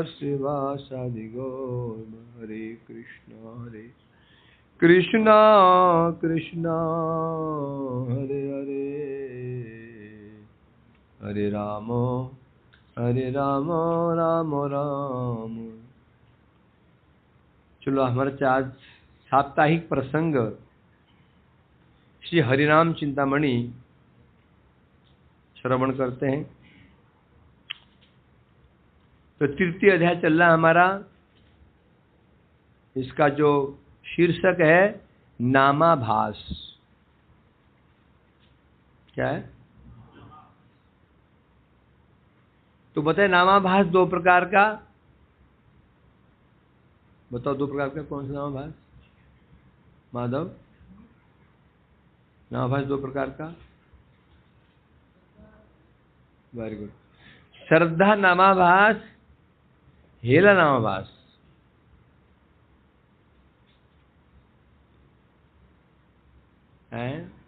श्रीवासादि गौर हरे कृष्णा कृष्णा हरे हरे हरे राम राम राम। चलो हमारे आज साप्ताहिक प्रसंग श्री हरिनाम चिंतामणि श्रवण करते हैं। तो तृतीय अध्याय चल रहा हमारा। इसका जो शीर्षक है नामाभास। क्या है? तो बताए नामाभास दो प्रकार का। बताओ दो प्रकार का कौन सा नामाभास? माधव, नामाभास दो प्रकार का। Very good. श्रद्धा नामाभास, हेला नामाभास।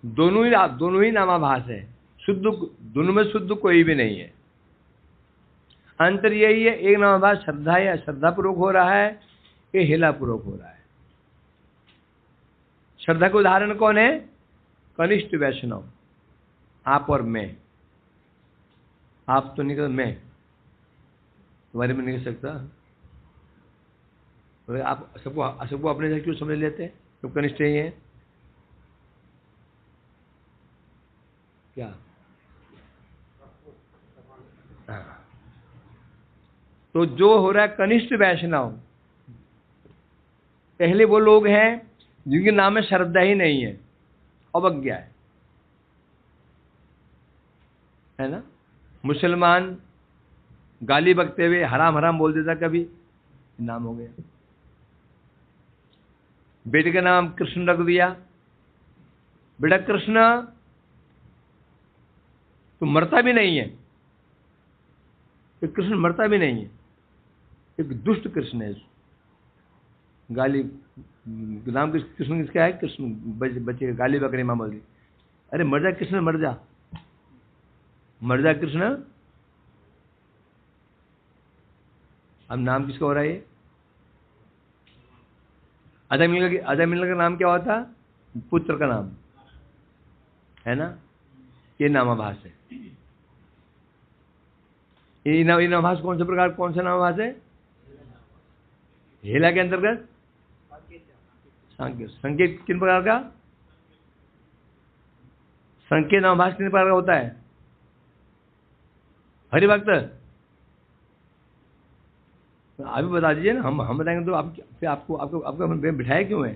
दोनों ही नामाभास है। शुद्ध दोनों में शुद्ध कोई भी नहीं है। अंतर यही है, एक नामाभास श्रद्धा या श्रद्धा पूर्वक हो रहा है, ये हेला पूर्वक हो रहा है। श्रद्धा का उदाहरण कौन है? कनिष्ठ वैष्णव, आप और मैं। आप तो निकल, मैं तुम्हारे में नहीं कर सकता। तो आप सबको अपने से क्यों समझ लेते हैं? तो कनिष्ठ ही है क्या? तो जो हो रहा है कनिष्ठ वैष्णव, पहले वो लोग हैं जिनके नाम में श्रद्धा ही नहीं है, अवज्ञा है ना। मुसलमान गाली बकते हुए हराम हराम बोल देता, कभी नाम हो गया। बेटे का नाम कृष्ण रख दिया, बेटा कृष्ण, तो मरता भी नहीं है। कृष्ण मरता भी नहीं है, एक दुष्ट कृष्ण है। गाली नाम कृष्ण किसका है? कृष्ण बच्चे का गाली बकरी माँ बोल दी, अरे मर जा कृष्ण, मर जा, मर जा कृष्ण। अब नाम किसका हो रहा है? ये अजय मिलकर का नाम क्या होता? पुत्र का नाम है ना। ये नामाभास है। ये नामाभास कौन से प्रकार, कौन सा नामाभास है? हेला के अंतर्गत संकेत किन प्रकार का? संकेत नामाभास किन प्रकार का होता है? हरिभक्त, अभी बता दीजिए ना, हम बताएंगे तो आपको बिठाया क्यों है?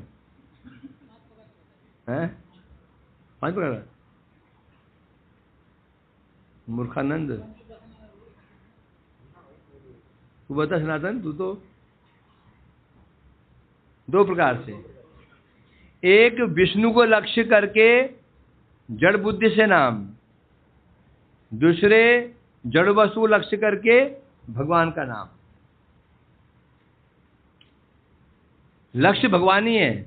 पांच प्रकार का। मूर्खानंद, तू बता सनातन, तू तो दो प्रकार से। एक विष्णु को लक्ष्य करके जड़ बुद्धि से नाम, दूसरे जड़ वस्तु को लक्ष्य करके भगवान का नाम। लक्ष्य भगवान ही है,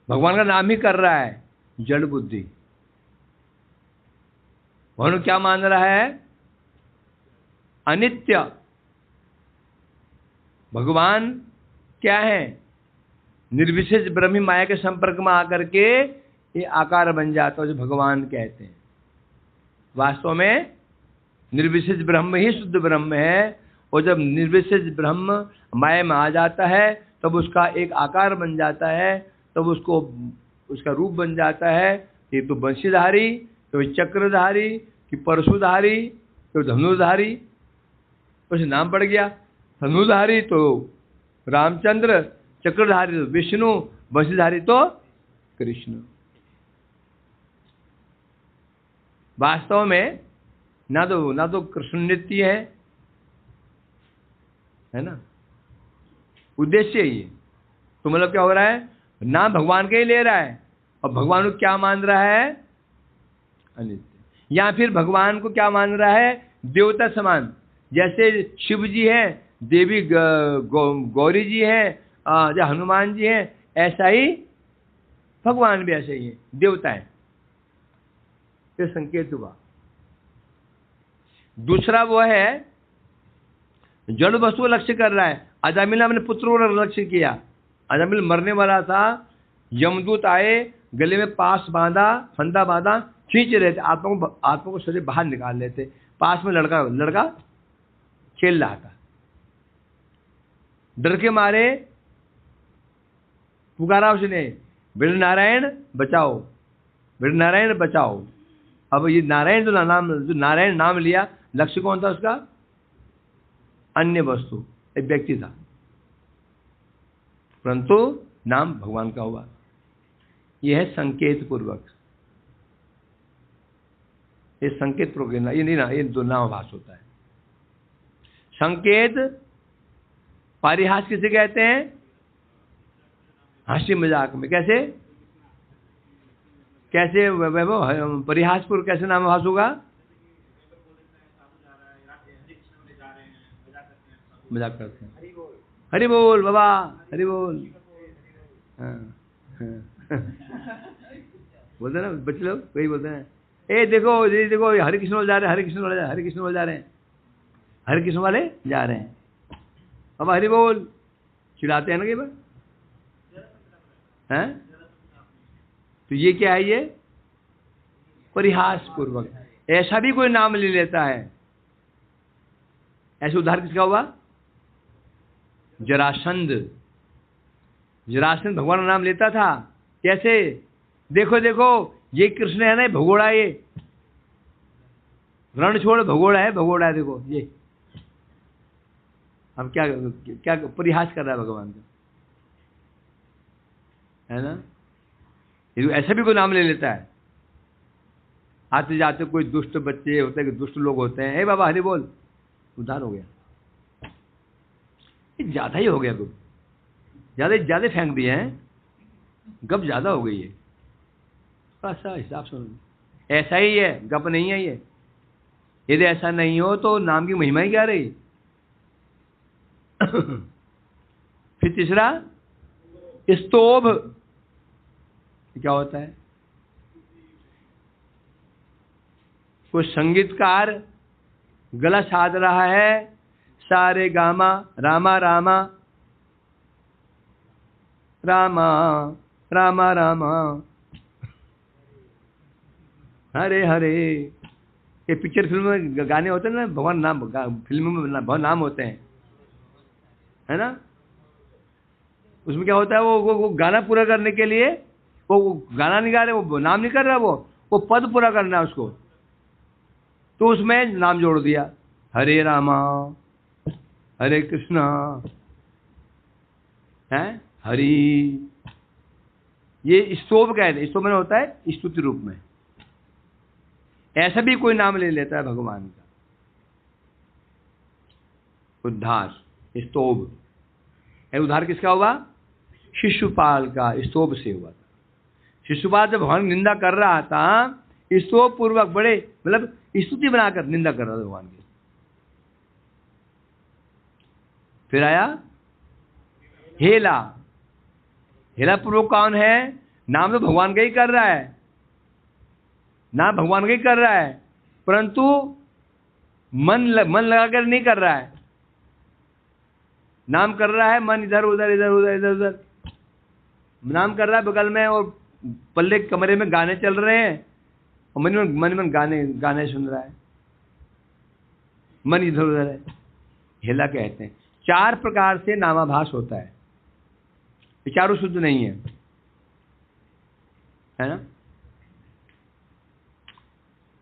भगवान का नाम ही कर रहा है। जड़ बुद्धि भगवान क्या मान रहा है? अनित्य। भगवान क्या है? निर्विशेष ब्रह्मी माया के संपर्क में आकर के ये आकार बन जाता है, जो भगवान कहते हैं। वास्तव में निर्विशेष ब्रह्म ही शुद्ध ब्रह्म है, और जब निर्विशेष ब्रह्म माया में आ जाता है तब उसका एक आकार बन जाता है, तब उसको उसका रूप बन जाता है। ये तो बंशीधारी, तो चक्रधारी, कि परशुधारी, तो धनुधारी, उसे नाम पड़ गया। धनुधारी तो रामचंद्र, चक्रधारी तो विष्णु, बंशीधारी तो कृष्ण। वास्तव में ना तो कृष्ण नित्य है ना। उद्देश्य ही है। तो मतलब क्या हो रहा है? नाम भगवान का ही ले रहा है, और भगवान को क्या मान रहा है? अनित्य। या फिर भगवान को क्या मान रहा है? देवता समान। जैसे शिव जी हैं, देवी गौरी जी हैं, जो हनुमान जी हैं, ऐसा ही भगवान भी ऐसे ही है, देवता है। ये संकेत हुआ। दूसरा वो है जड़ वस्तु को लक्ष्य कर रहा है। अजामिल ने अपने पुत्र को लक्ष्य किया। अजामिल मरने वाला था, यमदूत आए, गले में पास बांधा, फंदा बांधा, खींच रहे थे, आत्मा को शरीर बाहर निकाल लेते। पास में लड़का खेल रहा था। डर के मारे पुकारा उसने, वीर नारायण बचाओ, वीर नारायण बचाओ। अब ये नारायण जो नारायण नाम लिया, लक्ष्य कौन था उसका? अन्य वस्तु, एक व्यक्ति था, परंतु नाम भगवान का हुआ। यह है संकेत पूर्वक। ये संकेत पूर्वक, ये नहीं ना, ये दो नामाभास होता है। संकेत पारिहास किसे कहते हैं? हंसी मजाक में। कैसे कैसे वैभव परिहासपुर कैसे नामाभास होगा? मजाक करते हैं, हरि बोल बाबा, हरि बोल। बोलते ना बच्चे लोग, वही बोलते हैं, ए देखो ये देखो हरे कृष्ण वाले जा रहे हैं, हरे कृष्ण वाले, हरे कृष्ण वाले जा रहे हैं, हरे कृष्ण वाले जा रहे हैं, बाबा हरि बोल। चिढ़ाते हैं ना कई बार, हैं? तो ये क्या है? ये परिहास पूर्वक। ऐसा भी कोई नाम ले लेता है। ऐसे उदाहरण किसका हुआ? जरासंध। जरासंध भगवान का नाम लेता था। कैसे? देखो देखो ये कृष्ण है ना, भगोड़ा, ये रण छोड़ भगोड़ा है, भगोड़ा है, देखो ये। अब क्या क्या परिहास कर रहा है भगवान का, है ना? ऐसा भी कोई नाम ले लेता है। आते जाते कोई दुष्ट बच्चे होते हैं, दुष्ट लोग होते हैं, हे बाबा हरि बोल, उद्धार हो गया। ये ज्यादा ही हो गया, कुछ ज्यादा फेंक दिए हैं, गप ज्यादा हो गई है। ऐसा हिसाब से ऐसा ही है, गप नहीं है ये। यदि ऐसा नहीं हो तो नाम की महिमा ही क्या रही? फिर तीसरा स्तोभ। क्या होता है? कोई संगीतकार गला साध रहा है, सारे गामा रामा रामा रामा रामा रामा हरे हरे। ये पिक्चर फिल्म में गाने होते हैं ना, भगवान नाम फिल्म में बहुत नाम होते हैं, है ना? उसमें क्या होता है, वो गाना पूरा करने के लिए वो गाना नहीं गा रहे, वो नाम नहीं कर रहा, वो पद पूरा करना है उसको, तो उसमें नाम जोड़ दिया, हरे रामा हरे कृष्णा है हरि। ये स्तोभ कहते हैं। स्तोभ में होता है स्तुति रूप में। ऐसा भी कोई नाम ले लेता है भगवान का। उद्धार स्तोभ। उद्धार किसका हुआ? शिशुपाल का स्तोभ से हुआ था। शिशुपाल जब भगवान निंदा कर रहा था, स्तोभ पूर्वक, बड़े मतलब स्तुति बनाकर निंदा कर रहा था भगवान की। फिर आया हेला। हेला पूर्वक कौन है? नाम तो भगवान का ही कर रहा है, नाम भगवान का ही कर रहा है, परंतु मन लगाकर नहीं कर रहा है। नाम कर रहा है, मन इधर उधर इधर उधर इधर उधर नाम कर रहा है बगल में, और पल्ले कमरे में गाने चल रहे हैं, और मन गाने सुन रहा है, मन इधर उधर है। हेला कहते हैं। 4 प्रकार से नामाभास होता है, चारों शुद्ध नहीं है ना?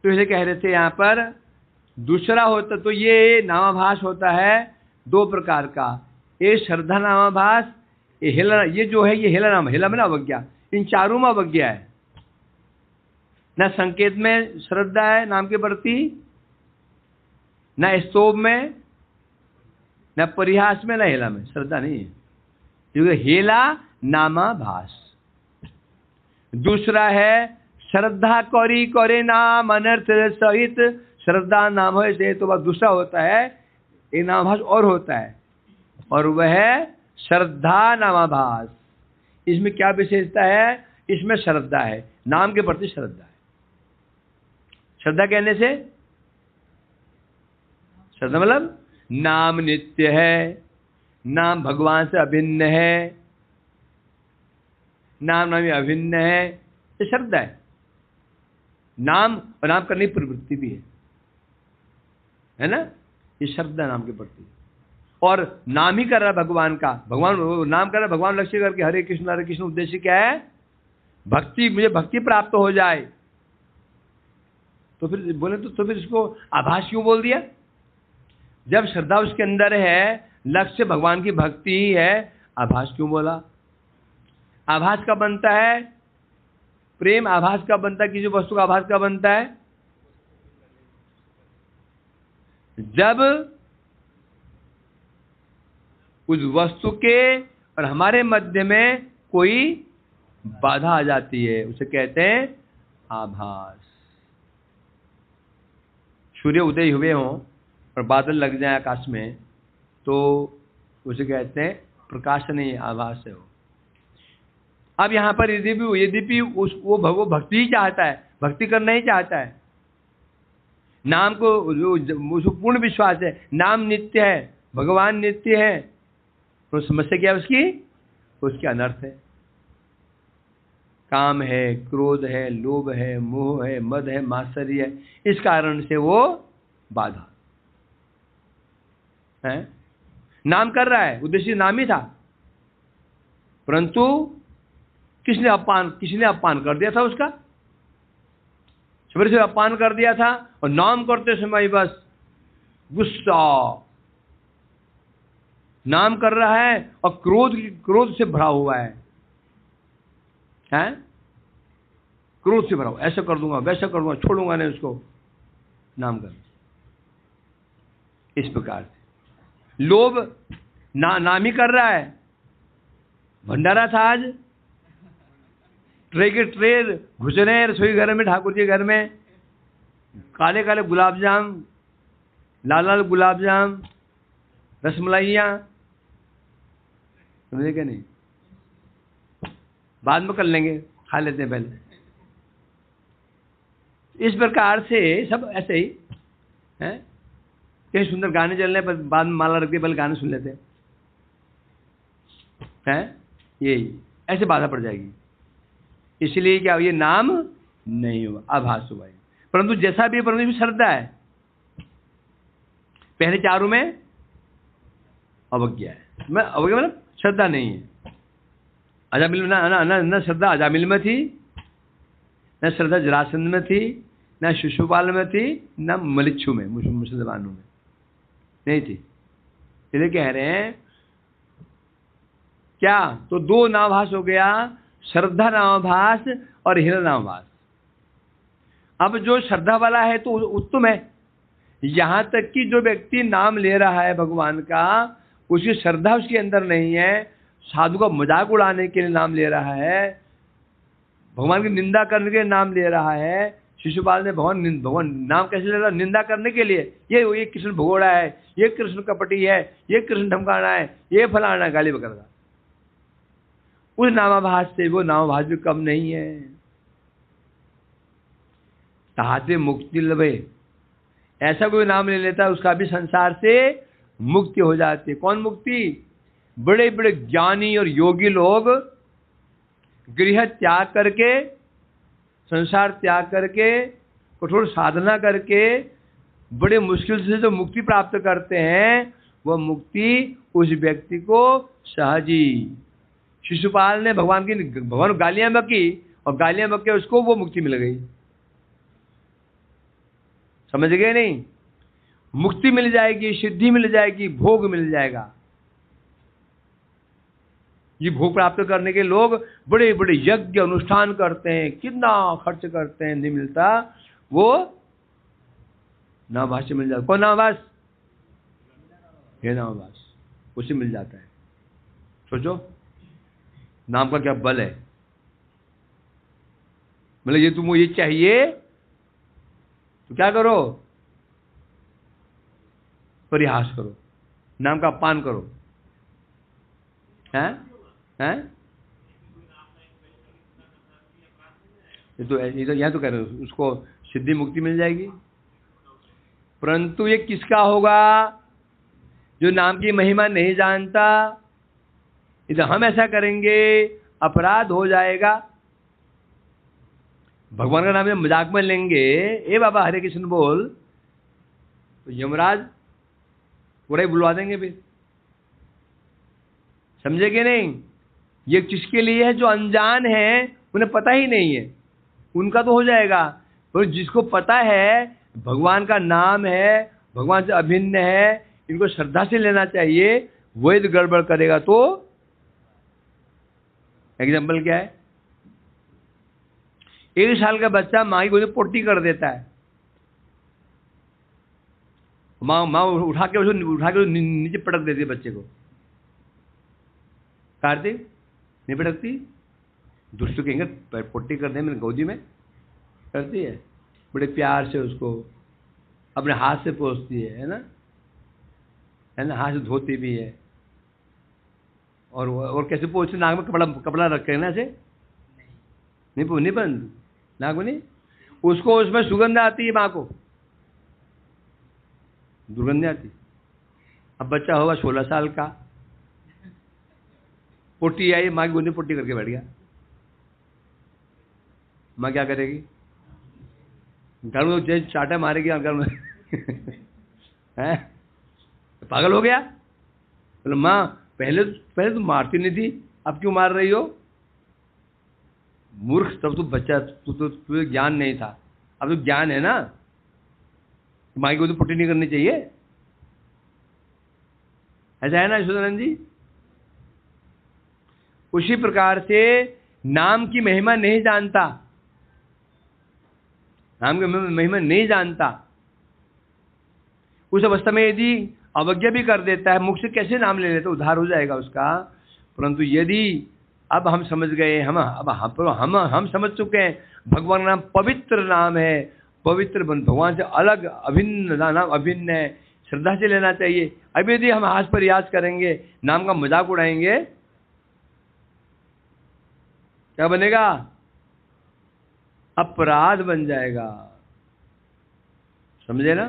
तो इसे कह रहे थे यहां पर दूसरा होता, तो ये नामाभास होता है 2 प्रकार का। ये श्रद्धा नामाभास, ये हेला, ये जो है ये हेला नाम, हेला में ना अवज्ञा। इन चारों में अवज्ञा है। न संकेत में श्रद्धा है नाम के प्रति, न स्तोभ में, न परिहास में, न हेला में श्रद्धा नहीं है, क्योंकि हेला नामाभास। दूसरा है श्रद्धा करी करे नाम अनर्थ सहित, श्रद्धा नाम है से, तो वह दूसरा होता है। एक नामाभास और होता है, और वह है श्रद्धा नामाभास। इसमें क्या विशेषता है? इसमें श्रद्धा है, नाम के प्रति श्रद्धा है। श्रद्धा कहने से, श्रद्धा मतलब नाम नित्य है, नाम भगवान से अभिन्न है, नाम नामी अभिन्न है, ये शब्द है। नाम और नाम करने की प्रवृत्ति भी है ना, ये शब्द है नाम के प्रति। और नाम ही कर रहा है भगवान का, भगवान नाम कर रहा है, भगवान लक्ष्य करके हरे कृष्ण उद्देश्य क्या है? भक्ति, मुझे भक्ति प्राप्त हो जाए। तो फिर बोले तो फिर इसको आभास क्यों बोल दिया? जब श्रद्धा उसके अंदर है, लक्ष्य भगवान की भक्ति ही है, आभास क्यों बोला? आभास का बनता है प्रेम, आभास का बनता है, किसी वस्तु का आभास का बनता है जब उस वस्तु के और हमारे मध्य में कोई बाधा आ जाती है, उसे कहते हैं आभास। सूर्य उदय हुए हों और बादल लग जाए आकाश में, तो उसे कहते हैं प्रकाश नहीं, आभास है वो। अब यहाँ पर यद्यपि वो भक्ति ही चाहता है, भक्ति करना ही चाहता है, नाम को उसको पूर्ण विश्वास है, नाम नित्य है, भगवान नित्य है, तो समस्या क्या है उसकी अनर्थ है। काम है, क्रोध है, लोभ है, मोह है, मद है, मात्सर्य है, इस कारण से वो बाधा है। नाम कर रहा है, उद्देश्य नाम ही था, परंतु किसने अपमान कर दिया था उसका, सबसे से अपमान कर दिया था, और नाम करते समय बस गुस्सा, नाम कर रहा है और क्रोध से भरा हुआ है, क्रोध से भरा हुआ, ऐसा कर दूंगा, वैसा कर दूंगा, छोड़ूंगा नहीं उसको, नाम कर। इस प्रकार से लोभ नाम ही कर रहा है। भंडारा था आज, ट्रे के ट्रे घुस रहे हैं रसोई घर में, ठाकुर जी के घर में, काले काले गुलाब जाम, लाल लाल गुलाब जाम, रसमलाइयाँ, समझे क्या? नहीं, बाद में कर लेंगे, खा लेते हैं पहले। इस प्रकार से सब ऐसे ही है। कहीं सुंदर गाने चल रहे पर बाद में माला रख के पहले गाने सुन लेते हैं, यही ऐसे बाधा पड़ जाएगी। इसलिए क्या, ये नाम नहीं हुआ, आभास हुआ। परंतु जैसा भी, परंतु श्रद्धा है। पहले चारों में अवज्ञा है, मैं अवज्ञा मतलब श्रद्धा नहीं है। अजामिल न श्रद्धा अजामिल में थी, न श्रद्धा जरासंध में थी, न शिशुपाल में थी, न मलिच्छु में, मुसलमानों में नहीं थी। इसलिए कह रहे हैं क्या, तो दो नामाभास हो गया, श्रद्धा नामाभास और हिरण नामाभास। अब जो श्रद्धा वाला है तो उत्तम है, यहां तक कि जो व्यक्ति नाम ले रहा है भगवान का, उसकी श्रद्धा उसके अंदर नहीं है, साधु का मजाक उड़ाने के लिए नाम ले रहा है, भगवान की निंदा करने के लिए नाम ले रहा है। शिशुपाल ने भगवान नाम कैसे ले रहा, निंदा करने के लिए, ये कृष्ण भगोड़ा है, ये कृष्ण कपटी है, ये कृष्ण धमकाना है, ये फलाना, गाली बकरदा। उस नामाभास से वो नामाभास भी कम नहीं है। ताते मुक्ति लभे, ऐसा कोई नाम ले लेता है उसका भी संसार से मुक्ति हो जाती है। कौन मुक्ति? बड़े बड़े ज्ञानी और योगी लोग गृह त्याग करके, संसार त्याग करके, कठोर साधना करके बड़े मुश्किल से जो मुक्ति प्राप्त करते हैं, वह मुक्ति उस व्यक्ति को सहजी। शिशुपाल ने भगवान गालियां बकी और गालियां बक के उसको वो मुक्ति मिल गई। समझ गए नहीं? मुक्ति मिल जाएगी, सिद्धि मिल जाएगी, भोग मिल जाएगा। ये भोग प्राप्त करने के लोग बड़े बड़े यज्ञ अनुष्ठान करते हैं, कितना खर्च करते हैं, नहीं मिलता। वो नामाभास से मिल जाता। कौन नामाभास? ये नामाभास, उसे मिल जाता है। सोचो नाम का क्या बल है। मतलब ये तुमको ये चाहिए तो क्या करो? परिहास करो, नाम का अपमान करो। हैं? ये तो यहाँ तो कह रहे हो उसको सिद्धि मुक्ति मिल जाएगी, परंतु ये किसका होगा? जो नाम की महिमा नहीं जानता, इधर हम ऐसा करेंगे अपराध हो जाएगा। भगवान का नाम जब मजाक में लेंगे, ए बाबा हरे कृष्ण बोल, तो यमराज पूरा ही बुलवा देंगे फिर। समझे कि नहीं? ये किसके लिए है? जो अनजान है, उन्हें पता ही नहीं है, उनका तो हो जाएगा। पर जिसको पता है भगवान का नाम है, भगवान से अभिन्न है, इनको श्रद्धा से लेना चाहिए, वो यदि गड़बड़ करेगा तो एग्जाम्पल क्या है? 1 साल का बच्चा माँ की गोद में पोटी कर देता है, माँ उठा के नीचे पटक देती है बच्चे को। कार्तिक नहीं पटकती? दुष्ट कहेंगे पोटी कर दे मेरी गोदी में, करती है। बड़े प्यार से उसको अपने हाथ से पोंछती है ना, हाथ से धोती भी है। और कैसे पोंछती? नाक में कपड़ा रख के ना, ऐसे नहीं बंद नाक में नहीं, उसको उसमें सुगंध आती है, माँ को दुर्गंध आती। अब बच्चा होगा 16 साल का, पोटी आई, माँ की गोदी पोटी करके बैठ गया, माँ क्या करेगी? घर में जैसे चाटा मारेगी घर में है? पागल हो गया? बोले माँ पहले तो मारती नहीं थी, अब क्यों मार रही हो? मूर्ख, तब तो बच्चा, तुझे ज्ञान नहीं था, अब तो ज्ञान है ना, माँ की गोदी पोटी नहीं करनी चाहिए। ऐसा है ना यशोदानंद जी? उसी प्रकार से नाम की महिमा नहीं जानता, नाम की महिमा नहीं जानता, उस अवस्था में यदि अवज्ञा भी कर देता है, मुख से कैसे नाम ले लेता, उद्धार हो जाएगा उसका। परंतु यदि अब हम समझ गए, हम समझ चुके हैं भगवान का नाम पवित्र नाम है, पवित्र भगवान से अलग अभिन्न नाम, अभिन्न है, श्रद्धा से लेना चाहिए। अभी यदि हम हाथ पर रियाज करेंगे, नाम का मजाक उड़ाएंगे, क्या बनेगा? अपराध बन जाएगा। समझे ना?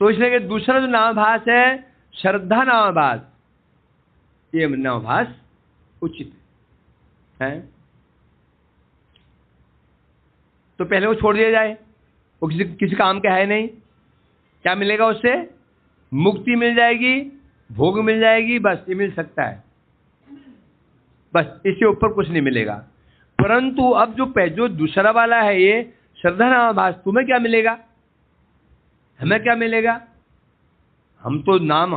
तो इसलिए कि दूसरा जो नामाभास है, श्रद्धा नामाभास, ये नामाभास उचित है। तो पहले वो छोड़ दिया जाए, वो किसी काम का है नहीं। क्या मिलेगा उससे? मुक्ति मिल जाएगी, भोग मिल जाएगी, बस ये मिल सकता है, बस इसके ऊपर कुछ नहीं मिलेगा। परंतु अब जो दूसरा वाला है, ये श्रद्धा नामाभास, तुम्हें क्या मिलेगा, हमें क्या मिलेगा? हम तो नाम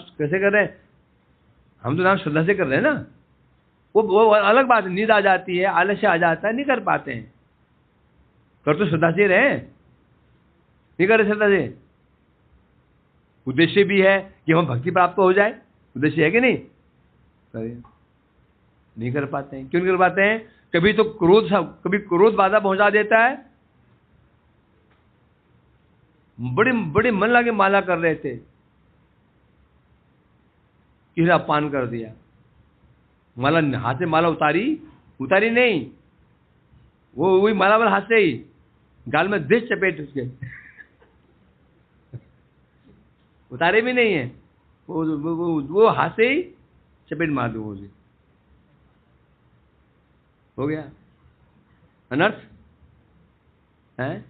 कैसे कर रहे हैं? हम तो नाम श्रद्धा से कर रहे हैं ना। वो अलग बात है, नींद आ जाती है, आलस्य आ जाता है, नहीं कर पाते हैं। कर तो श्रद्धा से रहे, नहीं कर रहे श्रद्धा से। उद्देश्य भी है कि हम भक्ति प्राप्त हो जाए, उद्देश्य है कि नहीं? नहीं कर पाते हैं। क्यों नहीं कर पाते हैं? कभी तो क्रोध बाधा पहुंचा देता है। बड़े मन लगे माला कर रहे थे, किसी पान कर दिया, माला हाथ से माला उतारी नहीं, वो वही माला वाला हाथ से ही गाल में देश चपेट उसके उतारे भी नहीं है, वो हाथ से ही चपेट मार दो, हो गया अनर्थ है।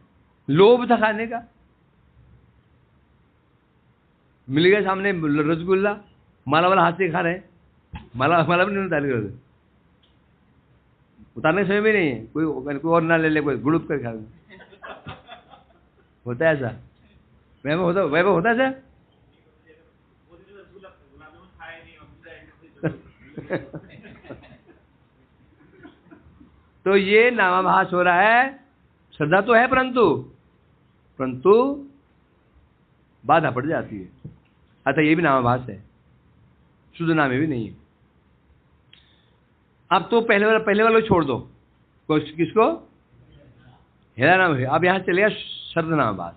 लोभ था खाने का, मिल गया सामने रसगुल्ला, माला वाला हाथ से खा रहे, माला भी नहीं उतार कर, उतारने समय भी नहीं है, कोई और ना ले ले, कोई गुड़ुप कर खा। होता है ऐसा? वैभव होता है ऐसा? तो ये नामाभास हो रहा है। श्रद्धा तो है, परंतु बाधा पड़ जाती है। अतः ये भी नामाभास है, शुद्ध नाम में भी नहीं है। अब तो पहले वाला छोड़ दो, किसको? हेरा नाम है। अब यहां चलेगा श्रद्धा नामाभास।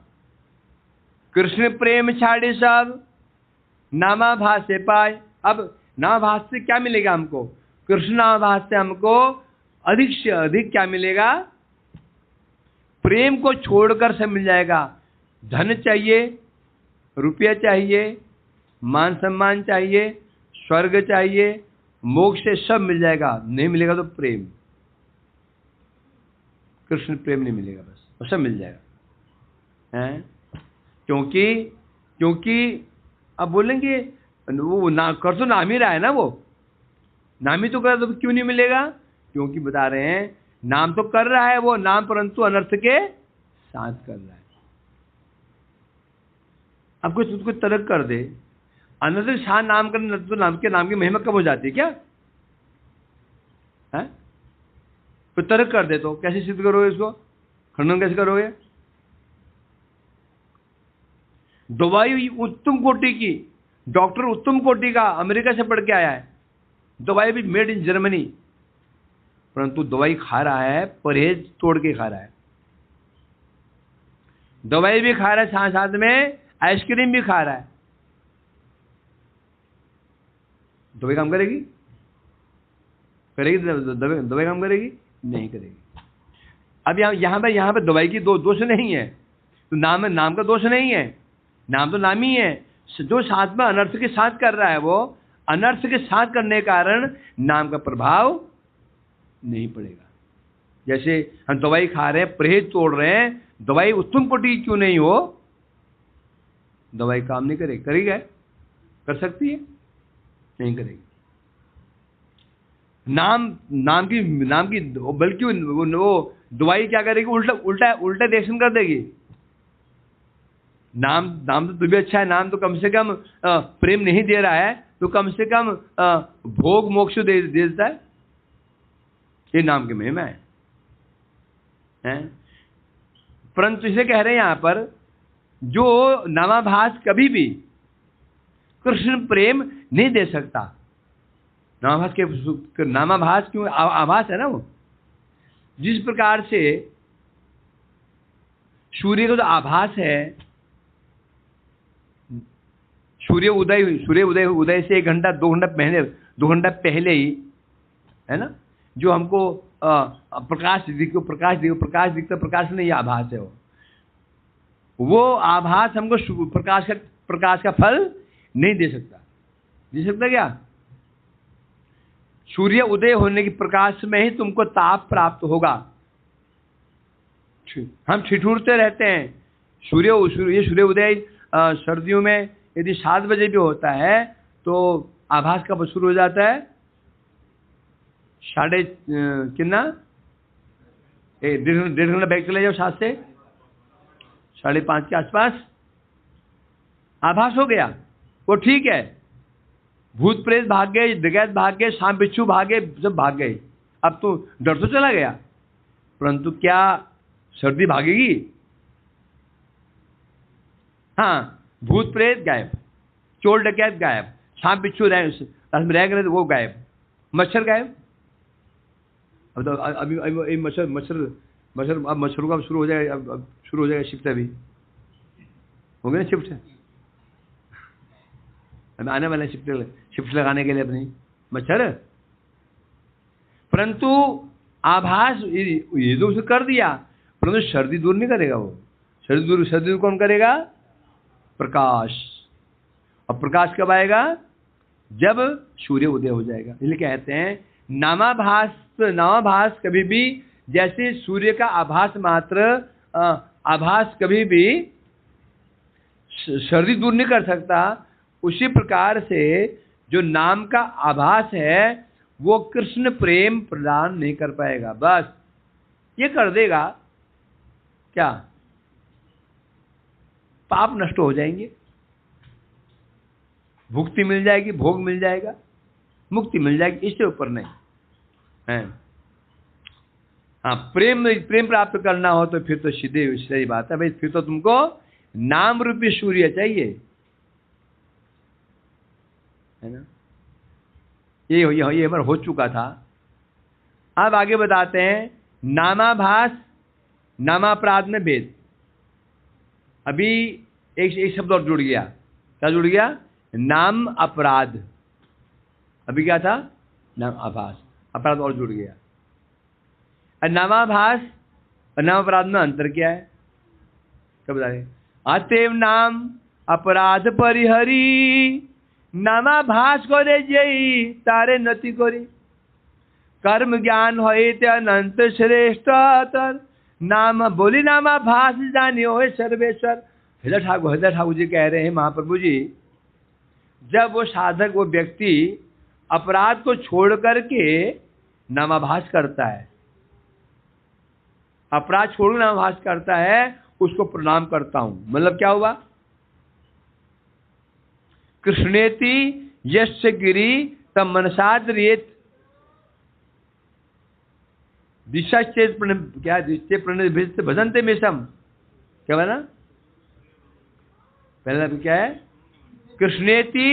कृष्ण प्रेम छाड़े सब नामाभास से पाए। अब नामाभास से क्या मिलेगा हमको? कृष्ण नामाभास से हमको अधिक से अधिक क्या मिलेगा? प्रेम को छोड़कर सब मिल जाएगा। धन चाहिए, रुपया चाहिए, मान सम्मान चाहिए, स्वर्ग चाहिए, मोक्ष से सब मिल जाएगा, नहीं मिलेगा तो प्रेम, कृष्ण प्रेम नहीं मिलेगा, बस वो सब मिल जाएगा हैं। क्योंकि अब बोलेंगे वो ना कर तो नाम ही रहा है ना, वो नाम ही तो कर, तो क्यों नहीं मिलेगा? क्योंकि बता रहे हैं नाम तो कर रहा है वो नाम, परंतु अनर्थ के साथ कर रहा है। अब कुछ तर्क कर दे, अनर्थ के साथ नाम करने तो नाम की महिमा कम हो जाती है क्या है? तो तर्क कर दे, तो कैसे सिद्ध करोगे इसको, खंडन कैसे करोगे? दवाई उत्तम कोटि की, डॉक्टर उत्तम कोटि का, अमेरिका से पढ़ के आया है, दवाई भी मेड इन जर्मनी, परंतु दवाई खा रहा है, परहेज तोड़ के खा रहा है, दवाई भी खा रहा है, साथ साथ में आइसक्रीम भी खा रहा है। दवाई काम करेगी? दवाई काम करेगी? नहीं करेगी। अब यहाँ पे दवाई की दोष नहीं है, तो नाम का दोष नहीं है, नाम तो नाम ही है। जो साथ में अनर्थ के साथ कर रहा है, वो अनर्थ के साथ करने के कारण नाम का प्रभाव नहीं पड़ेगा। जैसे हम दवाई खा रहे हैं, परहेज तोड़ रहे हैं, दवाई उत्तम कोटि क्यों नहीं हो, दवाई काम नहीं करेगी, करेगी? कर सकती है? नहीं करेगी। नाम की बल्कि वो दवाई क्या करेगी, उल्टा रिएक्शन कर देगी। नाम तो भी अच्छा है, नाम तो कम से कम प्रेम नहीं दे रहा है, तो कम से कम भोग मोक्ष दे देता है। ये नाम की महिमा है? परंतु इसे कह रहे हैं यहां पर, जो नामाभास कभी भी कृष्ण प्रेम नहीं दे सकता। नामाभास क्यों? आभास है ना वो। जिस प्रकार से सूर्य का जो आभास है, सूर्य उदय से 1 घंटा 2 घंटा पहले ही है ना, जो हमको प्रकाश दिखता, प्रकाश नहीं, आभास है वो आभास हमको प्रकाश का फल नहीं दे सकता। दे सकता क्या? सूर्य उदय होने की प्रकाश में ही तुमको ताप प्राप्त होगा। हम ठिठुरते रहते हैं, सूर्य उदय सर्दियों में यदि 7 बजे भी होता है तो आभास कब शुरू हो जाता है? कितना 1.5 घंटा बैग चले जाओ, 7 से 5:30 के आसपास आभास हो गया, वो ठीक है। भूत प्रेत भाग गए, डकैत भाग गए, सांप बिच्छू भागे, सब भाग गए, अब तो डर तो चला गया, परंतु क्या सर्दी भागेगी? हाँ, भूत प्रेत गायब, चोर डकैत गायब, सांप बिच्छू रह गए वो गायब, मच्छर गायब। अब तो अभी मच्छर अब मच्छरों का शुरू हो जाएगा, अब शुरू हो जाएगा शिफ्ट, अभी हो गया ना शिफ्ट, अभी आने वाले शिफ्ट लगाने के लिए अपनी मच्छर। परंतु आभास ये तो उसे कर दिया, परंतु सर्दी दूर नहीं करेगा वो। सर्दी दूर कौन करेगा? प्रकाश। अब प्रकाश कब आएगा? जब सूर्य उदय हो जाएगा। इसलिए कहते हैं नामाभास कभी भी, जैसे सूर्य का आभास मात्र आभास कभी भी सर्दी दूर नहीं कर सकता, उसी प्रकार से जो नाम का आभास है वो कृष्ण प्रेम प्रदान नहीं कर पाएगा। बस ये कर देगा क्या? पाप नष्ट हो जाएंगे, भुक्ति मिल जाएगी, भोग मिल जाएगा, मुक्ति मिल जाएगी, इससे ऊपर नहीं है। हाँ, प्रेम प्राप्त करना हो तो फिर तो सीधी बात है भाई, फिर तो तुमको नाम रूपी सूर्य चाहिए, है ना। ये हमारा हो चुका था। अब आगे बताते हैं नामाभास नामापराध में भेद। अभी एक शब्द और जुड़ गया। क्या जुड़ गया? नाम अपराध। अभी क्या था? नाम आभास, अपराध और जुड़ गया। नामाभास और नाम अपराध में अंतर क्या है? क्या बता रहे? अतएव नाम अपराध परिहरी नामा भास करे जई तारे नति करी कर्म ज्ञान होए ते अनंत श्रेष्ठ तर नाम बोली नामा भास जानी हो सर्वेश्वर। हृदय ठाकुर जी कह रहे हैं महाप्रभु जी, जब वो साधक वो व्यक्ति अपराध को छोड़ करके नामाभास करता है, अपराध छोड़ नामाभास करता है, उसको प्रणाम करता हूं, मतलब क्या हुआ? कृष्णेति यस्य गिरि तम मनसाद्रियेत दिशा चेत क्या दिशे प्रणित भजनते में सम, क्या बना? पहला क्या है? कृष्णेति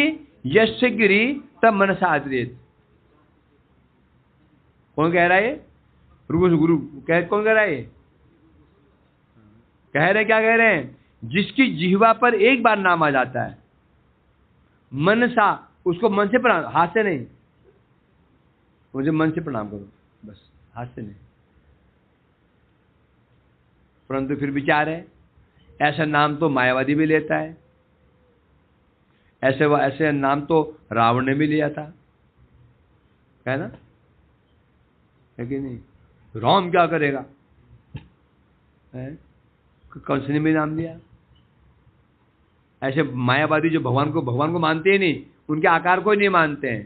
यस्य गिरि तम मनसाद्रियेत। कौन कह रहा है? गुरु कौन कह रहा है? कह रहे क्या कह रहे हैं? जिसकी जिह्वा पर एक बार नाम आ जाता है, मनसा, उसको मन से प्रणाम, हाथ से नहीं, मुझे मन से प्रणाम करो बस, हाथ से नहीं। परंतु फिर विचार है, ऐसा नाम तो मायावादी भी लेता है, ऐसे नाम तो रावण ने भी लिया था, है ना? है कि नहीं? राम क्या करेगा, कंस ने भी नाम दिया। ऐसे मायावादी जो भगवान को मानते ही नहीं, उनके आकार को ही नहीं मानते हैं,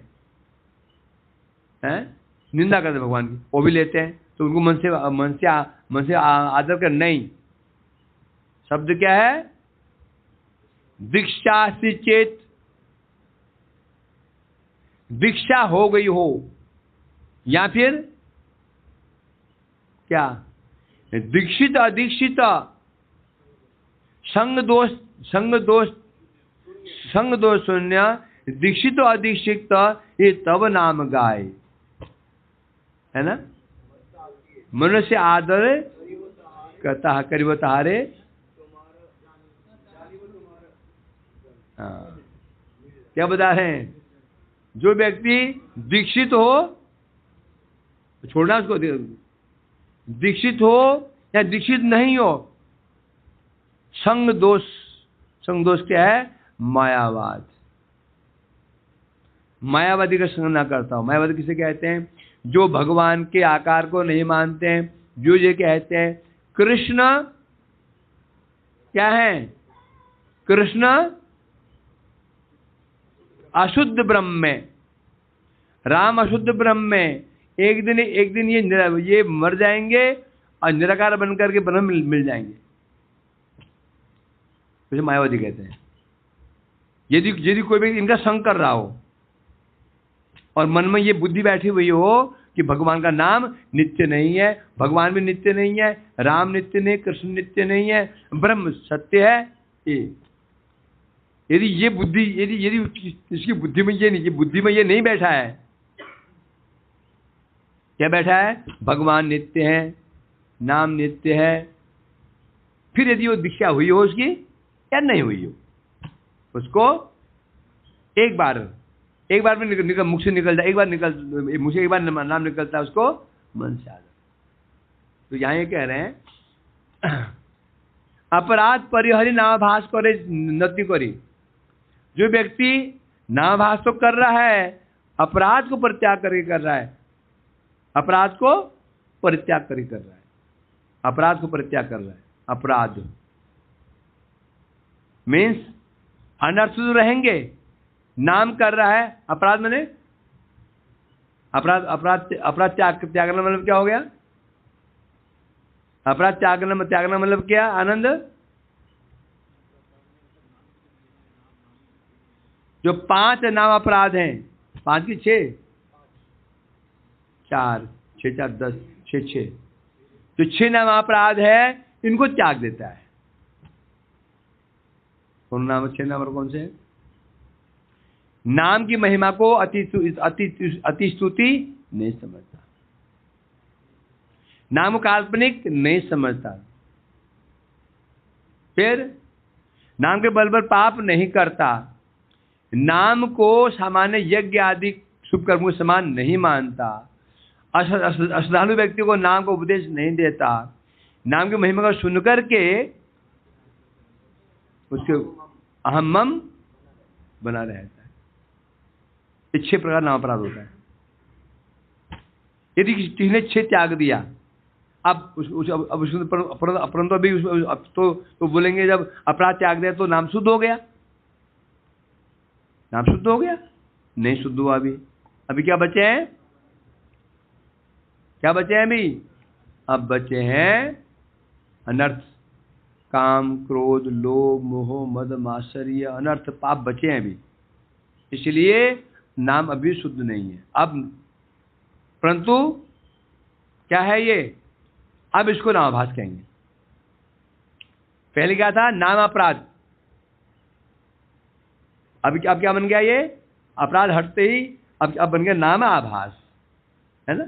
निंदा करते भगवान की, वो भी लेते हैं, तो उनको मन से आदर कर नहीं। शब्द क्या है? दीक्षा से चेत, दीक्षा हो गई हो, या फिर क्या? दीक्षित अदीक्षित संग दोष शून्य दीक्षित अदीक्षित ये तब नाम गाय, है ना? मनुष्य आदर करता करीब तारे। हाँ, क्या बता रहे हैं? जो व्यक्ति दीक्षित हो, छोड़ना उसको, दीक्षित हो या दीक्षित नहीं हो, संग दोष क्या है? मायावाद। मायावादी का संग ना करता हूं। मायावादी किसे कहते हैं? जो भगवान के आकार को नहीं मानते हैं, जो ये कहते हैं कृष्ण क्या है? कृष्ण अशुद्ध ब्रह्म में, राम अशुद्ध ब्रह्म में, एक दिन ये मर जाएंगे और निराकार बनकर के ब्रह्म मिल जाएंगे, तो मायावादी कहते हैं। यदि कोई भी इनका संग कर रहा हो और मन में ये बुद्धि बैठी हुई हो कि भगवान का नाम नित्य नहीं है, भगवान भी नित्य नहीं है, राम नित्य नहीं, कृष्ण नित्य नहीं है, ब्रह्म सत्य है, यदि ये बुद्धि यदि इसकी बुद्धि में ये नहीं बैठा है, क्या बैठा है? भगवान नित्य है, नाम नित्य है, फिर यदि वो दीक्षा हुई हो उसकी या नहीं हुई हो, उसको एक बार में मुख से निकल जाए, मुख से एक बार नाम निकलता है, उसको मन से आ जाता। तो यहाँ ये कह रहे हैं अपराध परिहरि नामाभास करे नति करी। जो व्यक्ति नामाभास तो कर रहा है, अपराध को परित्याग करके कर रहा है, अपराध को परित्याग करके कर रहा है, अपराध को परित्याग कर रहा है। अपराध मीन्स अनर्थ तो रहेंगे, नाम कर रहा है, अपराध मैंने अपराध त्यागना मतलब क्या हो गया? अपराध त्यागना मतलब क्या? आनंद, जो 5 नाम अपराध हैं, 5 की 6, 4 6 4 10 6 जो 6 नाम अपराध है, इनको त्याग देता है। कौन नाम? 6 नाम कौन से? नाम की महिमा को अति स्तुति नहीं समझता, नाम काल्पनिक नहीं समझता, फिर नाम के बल पर पाप नहीं करता, नाम को सामान्य यज्ञ आदि शुभ कर्मों के समान नहीं मानता, अश्रद्धालु व्यक्ति को नाम का उपदेश नहीं देता, नाम की महिमा को सुन करके उसके अहम मम बना रहता है। ये 6 प्रकार नाम अपराध होता है। यदि किसी ने 6 त्याग दिया, अब परंतु अभी अब तो बोलेंगे जब अपराध त्याग दिया तो नाम शुद्ध हो गया। नाम शुद्ध हो गया? नहीं शुद्ध हुआ। अभी क्या बचे हैं? क्या बचे हैं अभी? अब बचे हैं अनर्थ, काम, क्रोध, लोभ, मोह, मद, मात्सर्य, अनर्थ, पाप बचे हैं अभी। इसलिए नाम अभी शुद्ध नहीं है। अब परंतु क्या है ये? अब इसको नामाभास कहेंगे। पहले क्या था? नाम अपराध। अब क्या बन गया? ये अपराध हटते ही अब बन गया नाम आभास, है ना?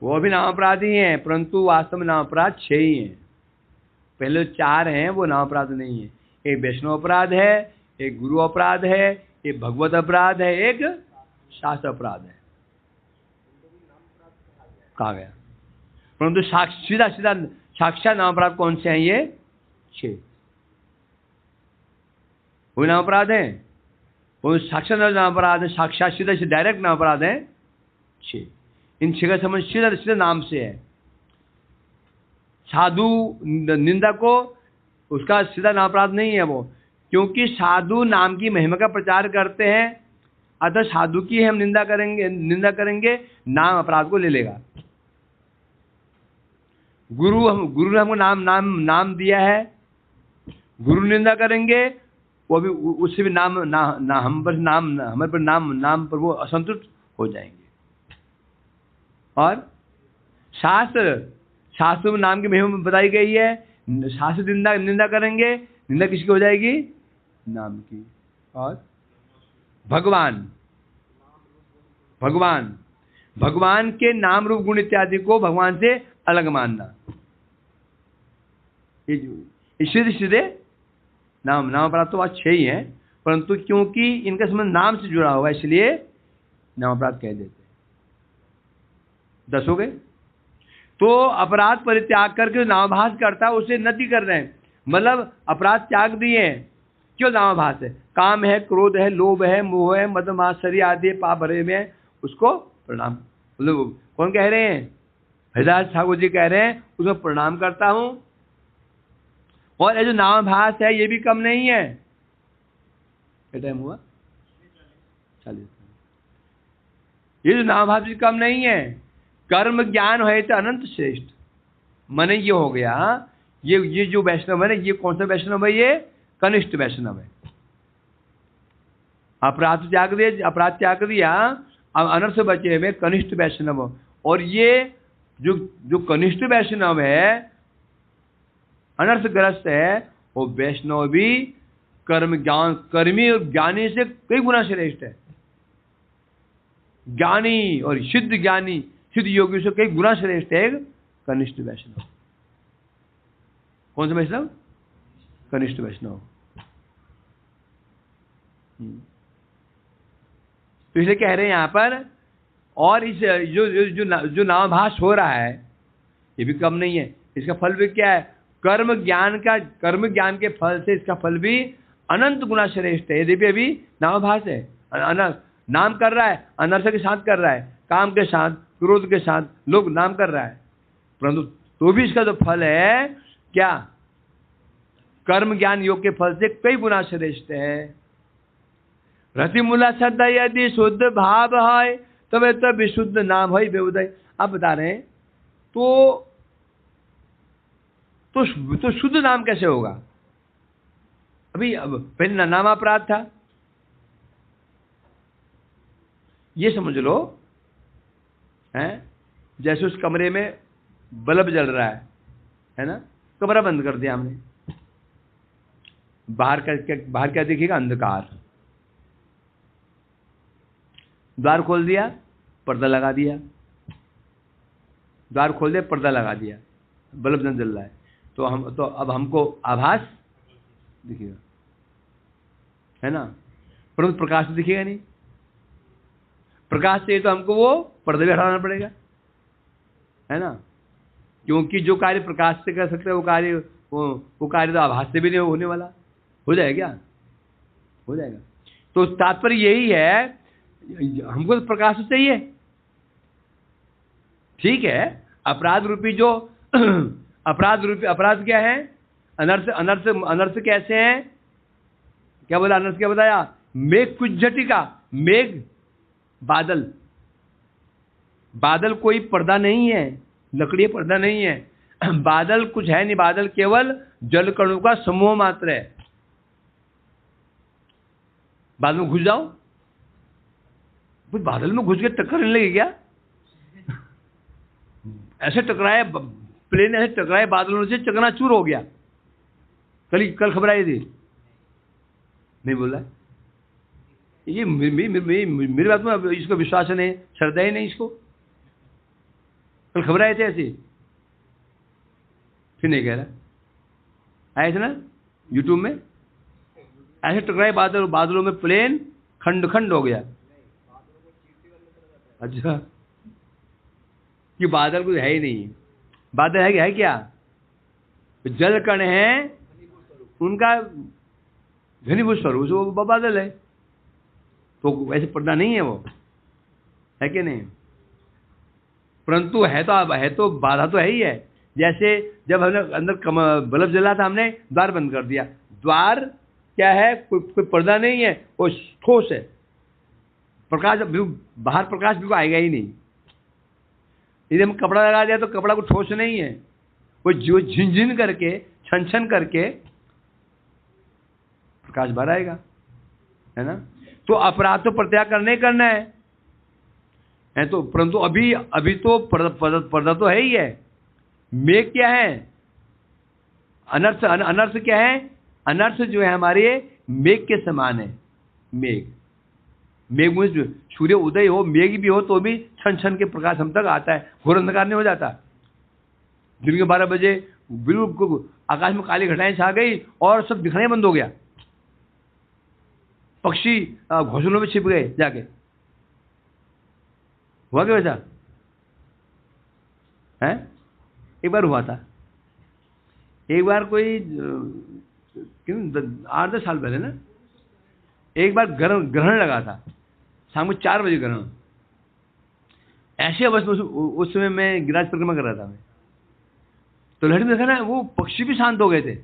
वो भी नाम अपराध ही हैं, परंतु वास्तव में नाम अपराध 6 ही हैं। पहले 4 हैं वो नाम अपराध नहीं है। एक वैष्णव अपराध है, एक गुरु अपराध है, एक भगवत अपराध है, एक शास्त्र अपराध है। कहा गया। परंतु सीधा साक्षात नाम अपराध कौन से हैं? ये 6 वो नाम अपराध है। वो साक्षात नाम अपराध है, साक्षात सीधा से डायरेक्ट नाम अपराध है 6। इन 6 का संबंध सीधा नाम से है। साधु निंदा को उसका सीधा नाम अपराध नहीं है वो, क्योंकि साधु नाम की महिमा का प्रचार करते हैं, अतः साधु की हम निंदा करेंगे नाम अपराध को ले लेगा। गुरु ने हमको नाम दिया है, गुरु निंदा करेंगे वो भी उससे भी हमारे पर नाम पर वो असंतुष्ट हो जाएंगे। और शास्त्र में नाम की महिमा बताई गई है। शास्त्र निंदा करेंगे, निंदा किसकी हो जाएगी? नाम की। और भगवान के नाम रूप गुण इत्यादि को भगवान से अलग मानना, ये सीधे नाम अपराध तो आज 6 ही है, परंतु क्योंकि इनका संबंध नाम से जुड़ा हुआ है इसलिए नाम अपराध कह देते हैं। 10 हो गए। तो अपराध परित्याग करके नामाभास करता है, उसे नति कर रहे हैं, मतलब अपराध त्याग दिए। क्यों नामाभास है? काम है, क्रोध है, लोभ है, मोह है, मद मात्सर्य आदि पाप भरे में है, उसको प्रणाम। मतलब कौन कह रहे हैं? हरिदास ठाकुर जी कह रहे हैं उसको प्रणाम करता हूं। और ये जो नामाभास है ये भी कम नहीं है। क्या टाइम हुआ? 40। ये जो नामाभास भी कम नहीं है। कर्म ज्ञान है तो अनंत श्रेष्ठ। माने ये हो गया, ये जो वैष्णव है ना, ये कौन सा वैष्णव है? ये कनिष्ठ वैष्णव है। अपराध त्याग दिया, अब अनर्थ से बचे हुए कनिष्ठ वैष्णव। और ये जो कनिष्ठ वैष्णव है, अनर्थग्रस्त है, वो वैष्णव भी कर्मी और ज्ञानी से कई गुना श्रेष्ठ है। ज्ञानी और सिद्ध योगी से कई गुना श्रेष्ठ है कनिष्ठ वैष्णव। कौन सा वैष्णव? कनिष्ठ वैष्णव। तो इसलिए कह रहे हैं यहां पर, और इस जो नामाभास हो रहा है ये भी कम नहीं है। इसका फल भी क्या है? कर्म ज्ञान के फल से इसका फल भी अनंत गुना श्रेष्ठ है। यदि भी नामाभास है, नाम कर रहा है, अनर्थ के साथ कर रहा है, काम के साथ, क्रोध के साथ, लोग नाम कर रहा है, परंतु तो भी इसका जो फल है क्या? कर्म ज्ञान योग के फल से कई गुना श्रेष्ठ है। रति मूला श्रद्धा यदि शुद्ध भाव है तब विशुद्ध नाम है बेउदय। आप बता रहे हैं तो शुद्ध नाम कैसे होगा? अब पहले नाम अपराध था, ये समझ लो है जैसे उस कमरे में बल्ब जल रहा है ना, कमरा बंद कर दिया हमने, बाहर क्या दिखेगा? अंधकार। द्वार खोल दिया, पर्दा लगा दिया, द्वार खोल दिया, पर्दा लगा दिया, बल्ब न जल रहा है, तो अब हमको आभास दिखेगा, है ना, परंतु प्रकाश तो दिखेगा नहीं। प्रकाश चाहिए तो हमको वो पर्दा भी हटाना पड़ेगा, है ना। क्योंकि जो कार्य प्रकाश से कर सकते हैं वो कार्य तो आभास से भी नहीं होने वाला। हो जाएगा क्या? हो जाएगा। तो तात्पर्य यही है, हमको तो प्रकाश तो चाहिए, ठीक है। अपराध रूपी जो अपराध क्या है? अनर्थ। अनर्थ कैसे हैं? क्या बोला? अनर्थ क्या बताया? मेघ कुज्झटिका, मेघ बादल। बादल कोई पर्दा नहीं है, लकड़ी पर्दा नहीं है। बादल कुछ है नहीं, बादल केवल जल कणों का समूह मात्र है। बादल में घुस जाओ, कुछ बादल में घुस के टक्कर नहीं लगी क्या? ऐसे टकराए, प्लेन ऐसे टकराए बादलों से, चकनाचूर हो गया। कल खबर आई थी, नहीं बोला ये मेरी बात में इसको विश्वास नहीं, श्रद्धा ही नहीं इसको। कल खबर आए थे ऐसी, फिर नहीं कह रहा। आए थे ना यूट्यूब में, ऐसे टकराए बादलों में प्लेन खंड खंड हो गया। अच्छा, कि बादल कुछ है ही नहीं। बादल है क्या? जल कण है, उनका घनीभूत स्वरूप वो बादल है। तो वैसे पर्दा नहीं है वो, है कि नहीं? परंतु है तो बाधा तो है ही है। जैसे जब हमने अंदर बल्ब जला था, हमने द्वार बंद कर दिया। द्वार क्या है? कोई पर्दा नहीं है, वो ठोस है। प्रकाश बाहर प्रकाश बिल्कुल आएगा ही नहीं। यदि हम कपड़ा लगा दिया तो कपड़ा को ठोस नहीं है, वो जो झिनझिन करके, छन छन करके प्रकाश बाहर आएगा, है ना। तो अपराध तो प्रत्याग करना है तो, परंतु अभी तो पर्दा तो है ही है। मेघ क्या है? अनर्थ क्या है? अनर्थ जो है हमारे मेघ के समान है। मेघ में सूर्य उदय हो, मेघ भी हो, तो भी छन छन के प्रकाश हम तक आता है, घोर अंधकार नहीं हो जाता। दिन के 12 बजे बिल्कुल आकाश में काली घटाएं छा गई और सब दिखना बंद हो गया। पक्षी घोंसलों में छिप गए जाके। हुआ क्या वैसा? है, एक बार हुआ था। एक बार कोई 8-10 साल पहले ना, एक बार ग्रहण लगा था, शाम को 4 बजे ग्रहण। ऐसे अवस्था में उस समय मैं गिरिराज परिक्रमा कर रहा था। मैं तो लहर में देखा ना, वो पक्षी भी शांत हो गए थे।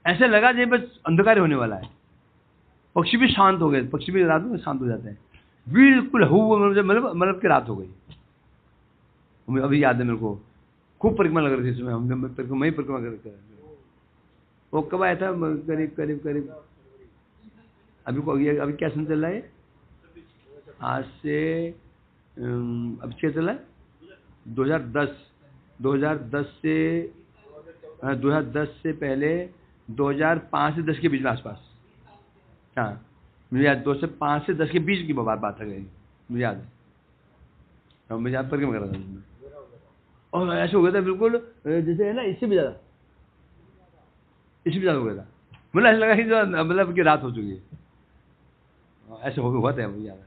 ऐसे लगा जैसे बस अंधकार होने वाला है। पक्षी भी शांत हो गए। पक्षी भी रात में शांत हो जाते हैं, बिल्कुल मतलब कि रात हो गई। अभी याद है मेरे को, खूब परिक्रमा लग रही थी इसमें। हमने परिक्रमा कर वो कब आया था? करीब अभी क्या समय चल रहा है? आज से अब क्या चल रहा है? 2010 से पहले 2005 से 10 के बीच में आसपास। हाँ, मुझे याद 2005 से 10 के बीच की बात है, मुझे याद है। मुझे याद परिक्रमा कर रहा था और ऐसे हो गया था बिल्कुल, जैसे है ना, इससे भी ज़्यादा हो गया था। मतलब ऐसा लगा कि जो मतलब कि रात हो चुकी है। ऐसे हुआ था, मुझे याद है।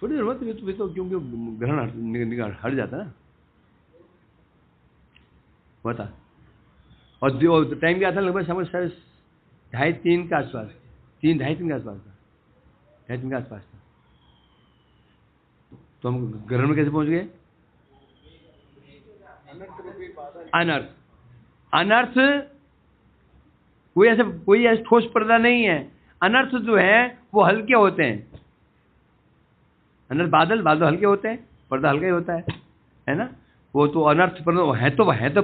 थोड़ी देर बाद तो क्योंकि ग्रहण हट जाता ना, हुआ था। और टाइम क्या था? लगभग शाम को 2:30-3 के आसपास, 3-2:30 के आसपास था, 2:30 के आसपास था। तो हम ग्रहण में कैसे पहुंच गए? अनर्थ कोई ऐसा ठोस पर्दा नहीं है। अनर्थ जो है वो हल्के होते हैं। अनर्थ बादल हल्के होते हैं, पर्दा हल्का ही होता है ना। वो तो अनर्थ पर्दा है, तो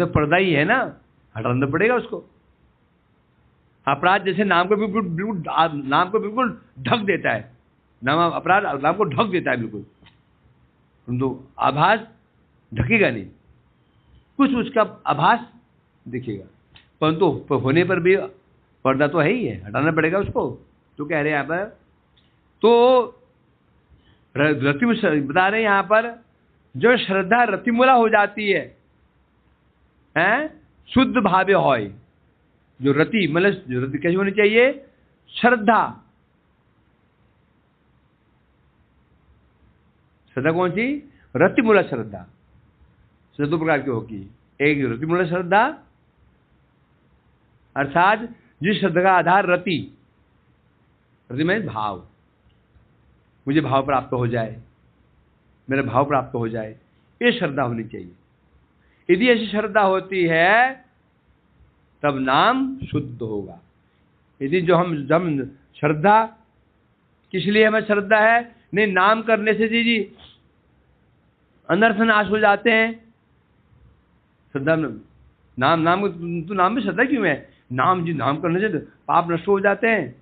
पर्दा ही है ना, हटाना पड़ेगा उसको। अपराध जैसे नाम को बिल्कुल ढक देता है। अपराध नाम को ढक देता है बिल्कुल, तो आभास ढकेगा नहीं, कुछ उसका आभास दिखेगा, परंतु होने पर भी पर्दा तो है ही है, हटाना पड़ेगा उसको। तो कह रहे हैं यहाँ पर, तो रति बता रहे हैं यहाँ पर, जो श्रद्धा रतिमूला हो जाती है, शुद्ध भावे होय। जो रति मतलब जो रति कैसी होनी चाहिए? श्रद्धा श्रद्धा कौन सी? रतिमूला श्रद्धा। श्रद्धा दो प्रकार की होगी, एक रतिमूला श्रद्धा अर्थात जिस श्रद्धा का आधार रति में भाव, मुझे भाव प्राप्त हो जाए, मेरा भाव प्राप्त हो जाए, ये श्रद्धा होनी चाहिए। यदि ऐसी श्रद्धा होती है तब नाम शुद्ध होगा। यदि जो हम श्रद्धा, किस लिए हमें श्रद्धा है? नहीं, नाम करने से जी अनर्थ नाश हो जाते हैं। श्रद्धा नाम तो नाम में श्रद्धा क्यों है? नाम करने से पाप नष्ट हो जाते हैं,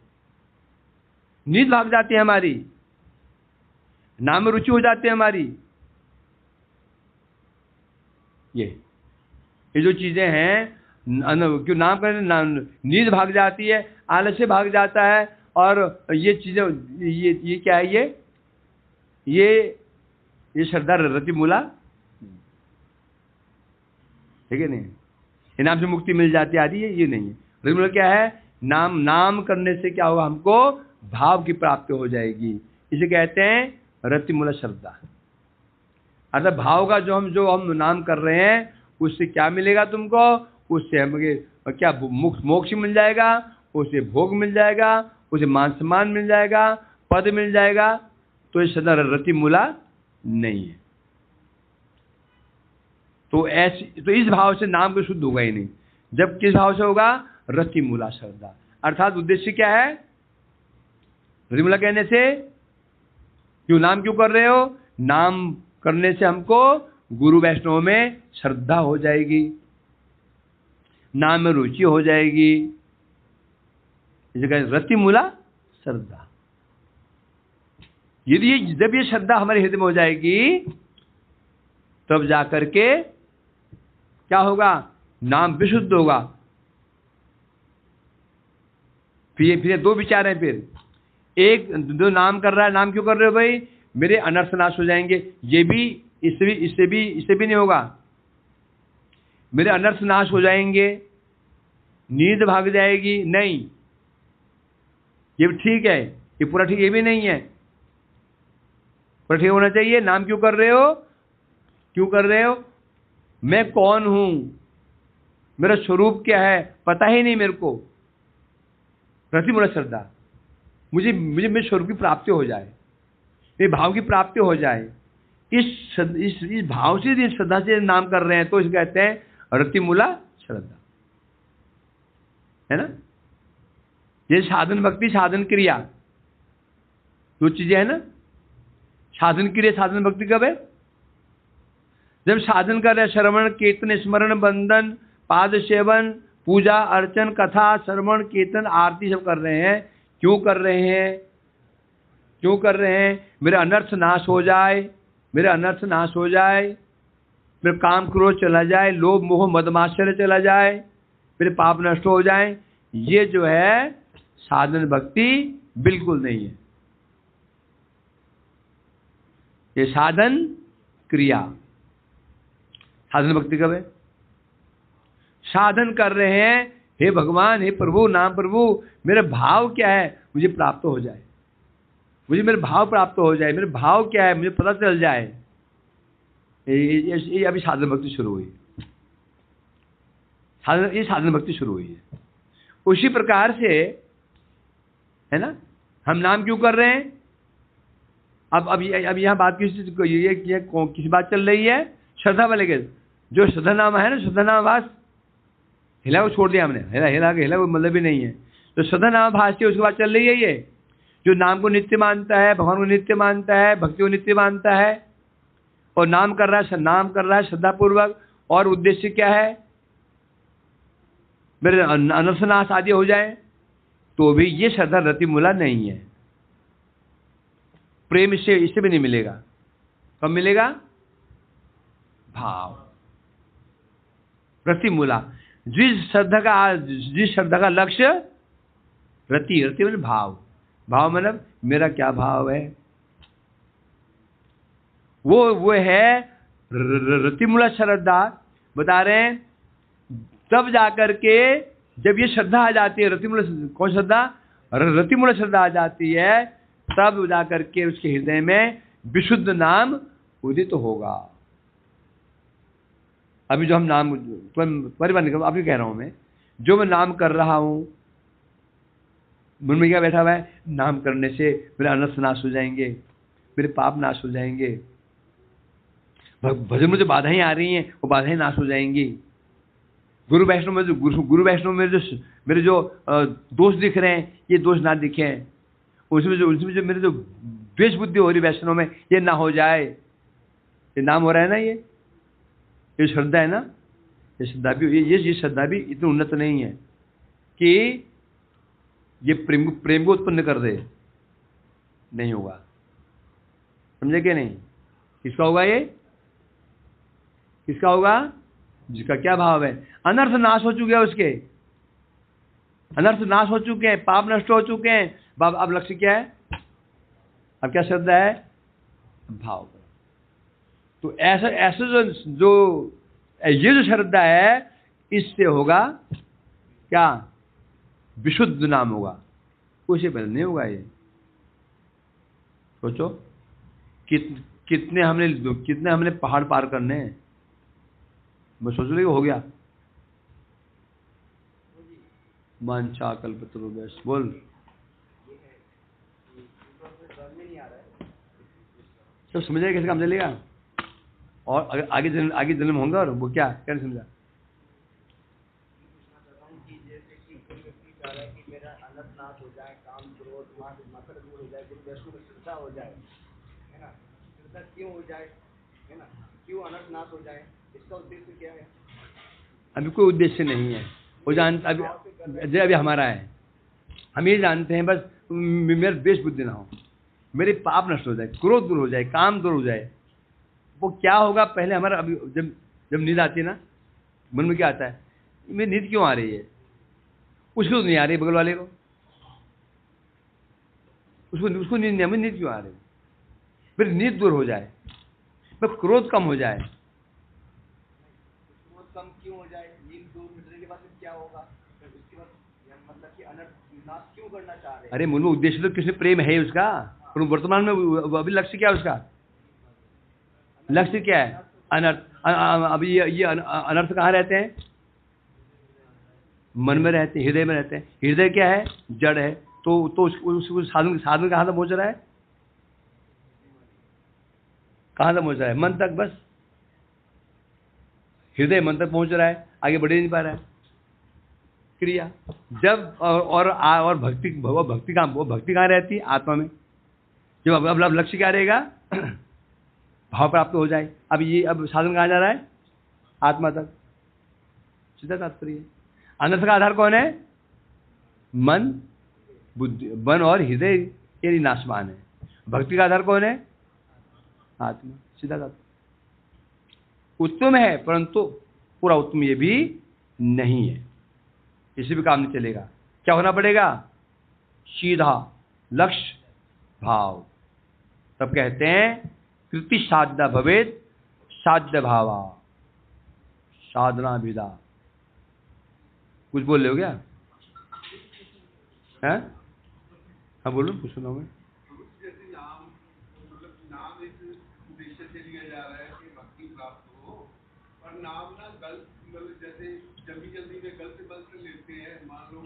नींद भाग जाती है हमारी, नाम में रुचि हो जाती है हमारी। ये जो चीजें हैं, क्यों नाम करने नींद भाग जाती है, आलस्य भाग जाता है, और ये चीजें ये क्या है? ये श्रद्धा रतिमूला, ठीक है नहीं? ये नाम से मुक्ति मिल जाती है आदि, ये नहीं है। रतिमूला क्या है? नाम करने से क्या होगा? हमको भाव की प्राप्ति हो जाएगी। इसे कहते हैं रतिमूला श्रद्धा। अर्थात भाव का जो हम नाम कर रहे हैं उससे क्या मिलेगा तुमको? उससे हमें क्या मोक्ष मिल जाएगा, उससे भोग मिल जाएगा, उसे मान सम्मान मिल जाएगा, पद मिल जाएगा। तो ये श्रद्धा रतिमूला नहीं है। तो इस भाव से नाम को शुद्ध होगा ही नहीं। जब किस भाव से होगा? रतिमूला श्रद्धा। अर्थात उद्देश्य क्या है रतिमूला कहने से? नाम क्यों कर रहे हो? नाम करने से हमको गुरु वैष्णव में श्रद्धा हो जाएगी, नाम में रुचि हो जाएगी। इसे कहते रतिमूला श्रद्धा। जब ये श्रद्धा हमारे हृदय में हो जाएगी तब जाकर के क्या होगा? नाम विशुद्ध होगा। फिर दो विचार हैं। फिर एक जो नाम कर रहा है, नाम क्यों कर रहे हो भाई? मेरे अनर्थ नाश हो जाएंगे। ये भी इससे भी नहीं होगा। मेरे अनर्थ नाश हो जाएंगे, नींद भाग जाएगी, नहीं, ये ठीक है, ये पूरा ठीक ये भी नहीं है। पूरा ठीक होना चाहिए। नाम क्यों कर रहे हो? क्यों कर रहे हो? मैं कौन हूं, मेरा स्वरूप क्या है, पता ही नहीं मेरे को। रतिमूला श्रद्धा, मुझे मेरे स्वरूप की प्राप्ति हो जाए, मेरे भाव की प्राप्ति हो जाए। इस भाव से, इस श्रद्धा से नाम कर रहे हैं तो इसे कहते हैं रतिमूला श्रद्धा, है ना? ये साधन भक्ति, साधन क्रिया, दो चीजें है ना। साधन क्रिया, साधन भक्ति कब है? जब साधन कर रहे हैं, श्रवण कीर्तन स्मरण बंधन पाद सेवन पूजा अर्चन कथा श्रवण कीर्तन आरती सब कर रहे हैं। क्यों कर रहे हैं? क्यों कर रहे हैं? मेरा अनर्थ नाश हो जाए, मेरा अनर्थ नाश हो जाए, मेरा काम क्रोध चला जाए, लोभ मोह मदमाश्चर्य चला जाए, मेरे पाप नष्ट हो जाए। ये जो है साधन भक्ति बिल्कुल नहीं है, ये साधन क्रिया। साधन भक्ति कब है? साधन कर रहे हैं, हे भगवान, हे प्रभु, नाम प्रभु, मेरा भाव क्या है मुझे प्राप्त हो जाए, मुझे मेरे भाव प्राप्त हो जाए, मेरे भाव क्या है मुझे पता चल जाए। ये अभी साधन भक्ति शुरू हुई, ये साधन भक्ति शुरू हुई है। उसी प्रकार से है ना, हम नाम क्यों कर रहे हैं? अब यहाँ बात किसी बात चल रही है? श्रद्धा वाले के जो श्रद्धा नाम है ना, श्रद्धा नाम भास हिला को छोड़ दिया हमने, हिला को मतलब भी नहीं है। तो श्रद्धा नाम भास की उसके बाद चल रही है ये, जो नाम को नित्य मानता है, भगवान को नित्य मानता है, भक्ति को नित्य मानता है और नाम कर रहा है श्रद्धापूर्वक। और उद्देश्य क्या है? मेरे अनर्थ नाश आदि हो जाए। तो भी ये श्रद्धा रतिमूला नहीं है। प्रेम इससे भी नहीं मिलेगा। कब मिलेगा? भाव, रतिमूला। जिस श्रद्धा का लक्ष्य रति मतलब भाव मतलब मेरा क्या भाव है, वो है रतिमूला श्रद्धा। बता रहे हैं तब जाकर के जब ये श्रद्धा आ जाती है, रतिमूला, कौन श्रद्धा? रतिमूला श्रद्धा आ जाती है, तब जाकर के उसके हृदय में विशुद्ध नाम उदित होगा। अभी जो हम नाम परिवार निकल, अभी कह रहा हूं मैं, जो मैं नाम कर रहा हूं, मन में क्या बैठा हुआ है, नाम करने से मेरे अनर्थ नाश हो जाएंगे, मेरे पाप नाश हो जाएंगे, भजन में जो बाधाएं आ रही हैं वो बाधाएं नाश हो जाएंगी। गुरु वैष्णव में जो मेरे जो दोष दिख रहे हैं, ये दोष ना दिखे, उसमें जो मेरे जो द्वेष बुद्धि हो रही वैष्णव में, ये ना हो जाए। ये नाम हो रहा है ना, ये श्रद्धा है ना, ये श्रद्धा भी, ये श्रद्धा भी इतनी उन्नत नहीं है कि ये प्रेम को उत्पन्न कर दे, नहीं होगा। समझे कि नहीं? किसका होगा ये? किसका होगा? जिसका क्या भाव है, अनर्थ नाश हो चुके हैं, उसके अनर्थ नाश हो चुके हैं, पाप नष्ट हो चुके हैं। अब लक्ष्य क्या है? अब क्या श्रद्धा है? भाव। तो ऐसा जो ये जो श्रद्धा है, इससे होगा क्या? विशुद्ध नाम होगा। उसे पहले नहीं होगा ये। सोचो कितने हमने पहाड़ पार करने हैं। मैं सोच रही हो गया। मांचा कल्पतरुभ्यश्च, बोल। सब समझ रहे कैसे काम चलेगा? और आगे जन्म होंगे, और वो क्या नहीं समझा? मेरा अनर्थ नाश हो जाए, काम क्रोध मकर दूर हो जाए, श्रद्धा हो जाए, है ना? श्रद्धा क्यों हो जाए, है ना? क्यों अनर्थ नाश हो जाए? इसका उद्देश्य क्या है? अभी कोई उद्देश्य नहीं है। वो जानता अभी हमारा है, हम ये जानते हैं बस मेरा द्वेष बुद्धि ना हो, मेरे पाप नष्ट हो जाए, क्रोध दूर हो जाए, काम दूर हो जाए। वो क्या होगा? पहले हमारा अभी जब नींद आती है ना, मन में क्या आता है? मेरी नींद क्यों आ रही है? उसको तो नहीं आ रही, बगल वाले को, उसको नींद नहीं, नींद क्यों आ रही? फिर नींद दूर हो जाए, फिर क्रोध कम हो जाए। क्रोध कम क्यों हो जाए? नींद दूर मिटने के बाद क्या होगा? उसके बाद मतलब कि अनर्थ नाश क्यों करना चाह रहे हैं? अरे मूल उद्देश्य तो कृष्ण प्रेम है उसका, पर वर्तमान में अभी लक्ष्य क्या है उसका? लक्ष्य क्या है? अनर्थ। अभी ये अनर्थ कहाँ रहते हैं? मन में रहते हैं, हृदय में रहते हैं। हृदय क्या है? जड़ है। तो उसको साधन कहाँ तक पहुंच रहा है? कहाँ तक पहुंच रहा है? मन तक बस। हृदय मन तक पहुंच रहा है, आगे बढ़ नहीं पा रहा है। क्रिया जब और भक्ति कहाँ रहती है? आत्मा में। जब अब लक्ष्य क्या रहेगा? भाव प्राप्त हो जाए। अब साधन कहाँ जा रहा है? आत्मा तक। सीधा तात्पर्य। अनर्थ का आधार कौन है? मन, बुद्धि, मन और हृदय ये नाशवान है। भक्ति का आधार कौन है? आत्मा। सीधा तात्पर्य। उत्तम है, परंतु पूरा उत्तम ये भी नहीं है। किसी भी काम नहीं चलेगा। क्या होना पड़ेगा? सीधा लक्ष्य भाव। तब कहते हैं कृति साध्या भवेत साध्य भावा साधना विदा। कुछ बोल रहे हो क्या? हैं? हाँ बोलो, कुछ सुना मैं। जैसे नाम एक उद्देश्य से लिया जा रहा है कि भक्ति प्राप्त हो, और नाम ना गलत, मतलब जैसे जल्दी में गलत लेते हैं। मान लो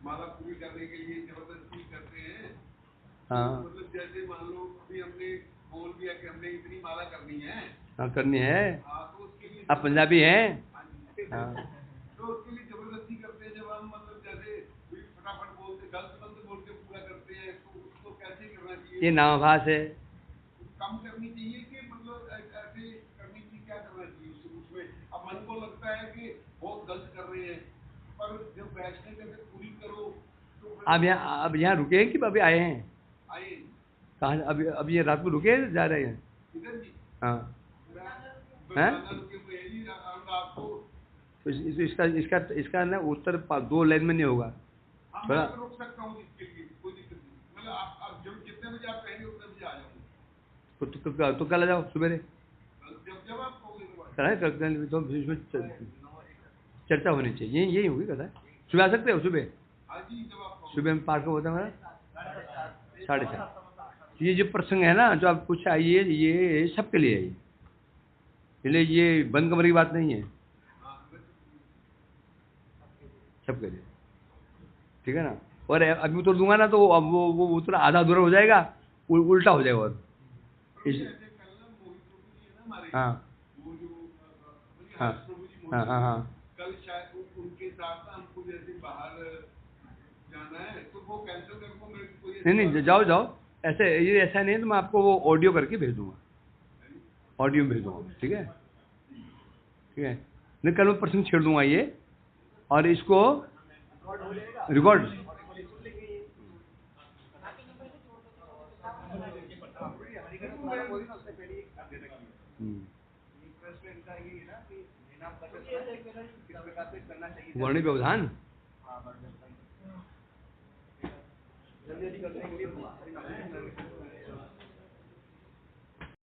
माला पूरी करने के लिए जबरदस्ती करते हैं। हाँ, मतलब जैसे मान लो अभी हमने बोल दिया कि हमने इतनी माला करनी है। हाँ करनी है। हाँ, तो उसके लिए आप पंजाबी हैं? हाँ। तो उसके लिए जबरदस्ती करते हैं। जब हम मतलब जैसे फटाफट बोलते, गलत बोल के पूरा करते हैं, तो उसको कैसे करना चाहिए? ये नामाभास है। कम करनी चाहिए कि मतलब ऐसे करनी चाहिए? क्या करना चाहिए उसमें? अब मन को लगता है कि बहुत गलत कर रहे हैं, पर जब बैठने करके पूरी करो तो अब यहाँ रुके हैं कि अभी आए हैं? आए कहाँ? अभी ये रात को रुके जा रहे हैं? इधर जी। हाँ। हैं? तो इसका ना उत्तर 2 लाइन में नहीं होगा। मैं रोक सकता हूँ इसके लिए, कोई दिक्कत नहीं। मतलब आप जब जितने बजे आप कहेंगे उतने बजे आ जाऊंगा। तो कल आ जाओ सुबह। जब आप कहोगे तो चर्चा होनी चाहिए, यही होगी कथा। सुबह आ सकते हो? सुबह हाँ जी, जब आप सुबह में पार्क होता है हमारा 7:30। ये जो प्रसंग है ना जो आप पूछ आइए, ये सबके लिए है, इसलिए ये बंद कमरे की बात नहीं है, सबके लिए, ठीक है ना। और अभी उतर दूंगा ना तो अब वो उतना आधा अधूरा हो जाएगा, उल्टा हो जाएगा। और हाँ हाँ हाँ हाँ हाँ कल शायद उनके साथ हमको जैसे बाहर जाना है तो वो कैंसिल कर को मेरे को नहीं जाओ जाओ, ऐसे ये ऐसा नहीं है, तो मैं आपको वो ऑडियो करके भेज दूंगा, ऑडियो में भेज दूंगा, ठीक है, ठीक है। नहीं कल मैं प्रसंग छेड़ दूंगा ये, और इसको रिकॉर्ड वर्णिक व्यवधान जल्दी जल्दी करने के लिए